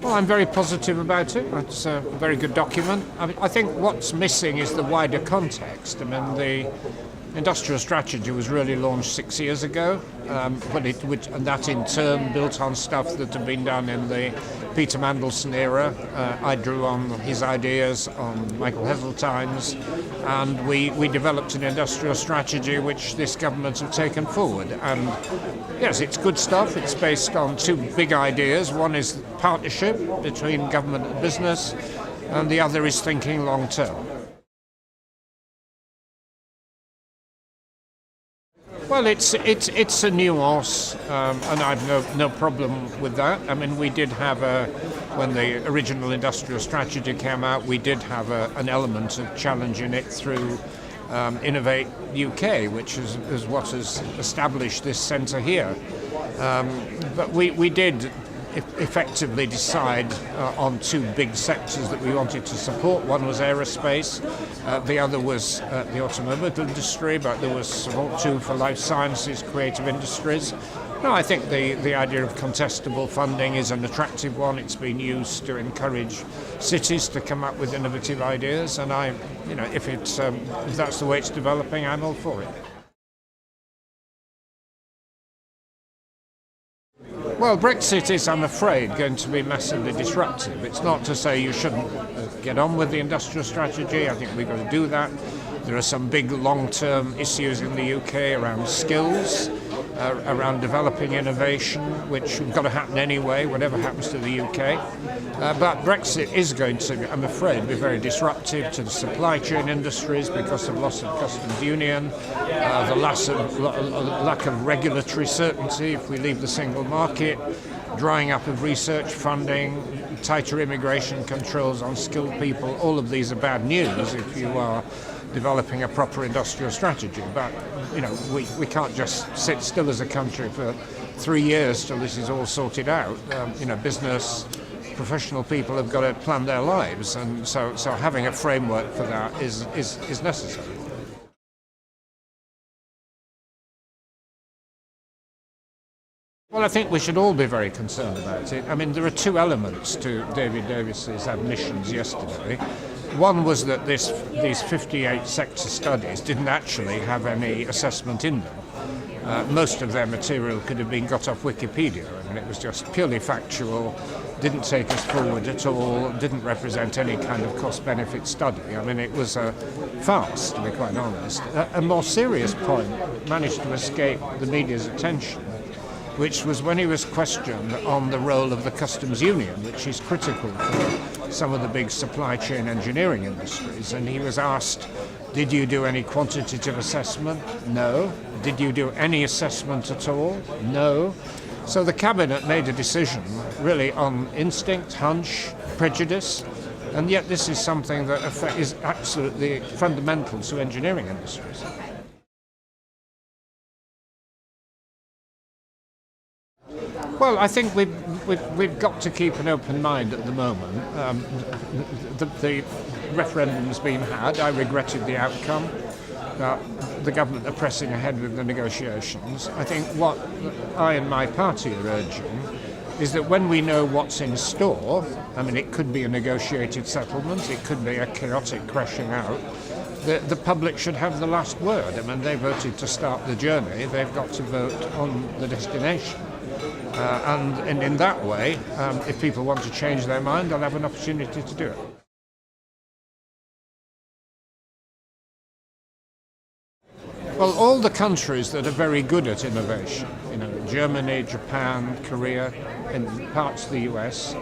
Well, I'm very positive about it. It's a very good document. I think what's missing is the wider context. I mean, the industrial strategy was really launched 6 years ago, and that in turn built on stuff that had been done in the Peter Mandelson era. I drew on his ideas on Michael Heseltine's, and we developed an industrial strategy which this government have taken forward. And yes, it's good stuff. It's based on two big ideas. One is partnership between government and business, and the other is thinking long term. Well, it's a nuance, and I've no problem with that. I mean, we did have when the original industrial strategy came out, we did have an element of challenging it through Innovate UK, which is what has established this centre here. But we did effectively decide on two big sectors that we wanted to support. One was aerospace, the other was the automobile industry, but there was support too for life sciences, creative industries. No, I think the idea of contestable funding is an attractive one. It's been used to encourage cities to come up with innovative ideas, and if that's the way it's developing, I'm all for it. Well, Brexit is, I'm afraid, going to be massively disruptive. It's not to say you shouldn't get on with the industrial strategy. I think we've got to do that. There are some big long-term issues in the UK around skills, around developing innovation, which have got to happen anyway, whatever happens to the UK. But Brexit is going to, I'm afraid, be very disruptive to the supply chain industries because of loss of customs union, the lack of regulatory certainty if we leave the single market, drying up of research funding, tighter immigration controls on skilled people. All of these are bad news if you are developing a proper industrial strategy. But we can't just sit still as a country for 3 years till this is all sorted out. Business professional people have got to plan their lives, and so having a framework for that is necessary. Well, I think we should all be very concerned about it. I mean, there are two elements to David Davis's admissions yesterday. One was that these 58 sector studies didn't actually have any assessment in them. Most of their material could have been got off Wikipedia. I mean, it was just purely factual, didn't take us forward at all, didn't represent any kind of cost-benefit study. I mean, it was a farce, to be quite honest. A more serious point managed to escape the media's attention, which was when he was questioned on the role of the customs union, which is critical for some of the big supply chain engineering industries. And he was asked, did you do any quantitative assessment? No. Did you do any assessment at all? No. So the cabinet made a decision really on instinct, hunch, prejudice, and yet this is something that is absolutely fundamental to engineering industries. Well, I think we've got to keep an open mind at the moment. The referendum's been had. I regretted the outcome. The government are pressing ahead with the negotiations. I think what I and my party are urging is that when we know what's in store, I mean, it could be a negotiated settlement, it could be a chaotic crashing out, the public should have the last word. I mean, they voted to start the journey, they've got to vote on the destination. And in that way, if people want to change their mind, they'll have an opportunity to do it. Well, all the countries that are very good at innovation, Germany, Japan, Korea, and parts of the US,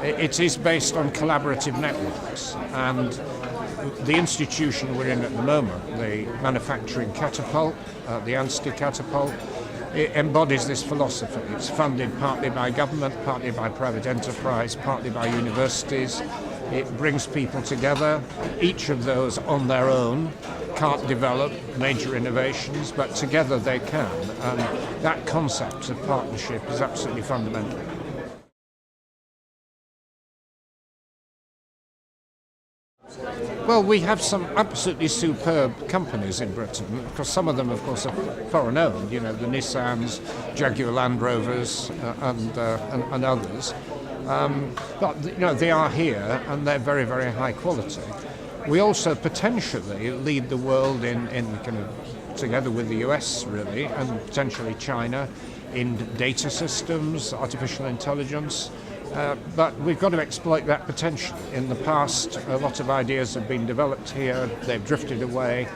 it is based on collaborative networks. And the institution we're in at the moment, the manufacturing catapult, the ANSTI catapult, it embodies this philosophy. It's funded partly by government, partly by private enterprise, partly by universities. It brings people together. Each of those on their own can't develop major innovations, but together they can. And that concept of partnership is absolutely fundamental. Well, we have some absolutely superb companies in Britain, because some of them, of course, are foreign-owned, the Nissans, Jaguar Land Rovers, and others. But they are here, and they're very, very high quality. We also potentially lead the world in kind of together with the US really, and potentially China, in data systems, artificial intelligence. But we've got to exploit that potential. In the past, a lot of ideas have been developed here, they've drifted away.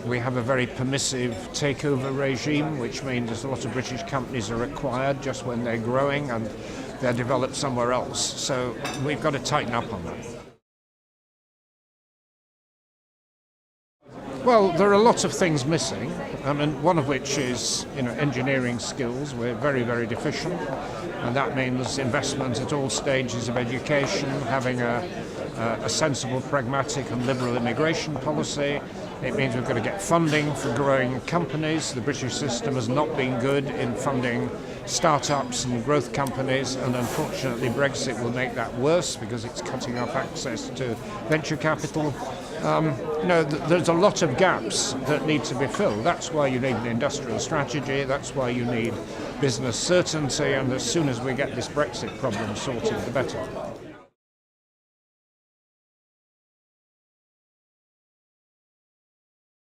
We have a very permissive takeover regime, which means a lot of British companies are acquired just when they're growing and they're developed somewhere else. So we've got to tighten up on that. Well, there are lots of things missing. I mean, one of which is, engineering skills. We're very, very deficient, and that means investment at all stages of education, having a sensible, pragmatic and liberal immigration policy. It means we've got to get funding for growing companies. The British system has not been good in funding startups and growth companies, and unfortunately Brexit will make that worse because it's cutting off access to venture capital. There's a lot of gaps that need to be filled. That's why you need an industrial strategy, that's why you need business certainty, and as soon as we get this Brexit problem sorted, the better.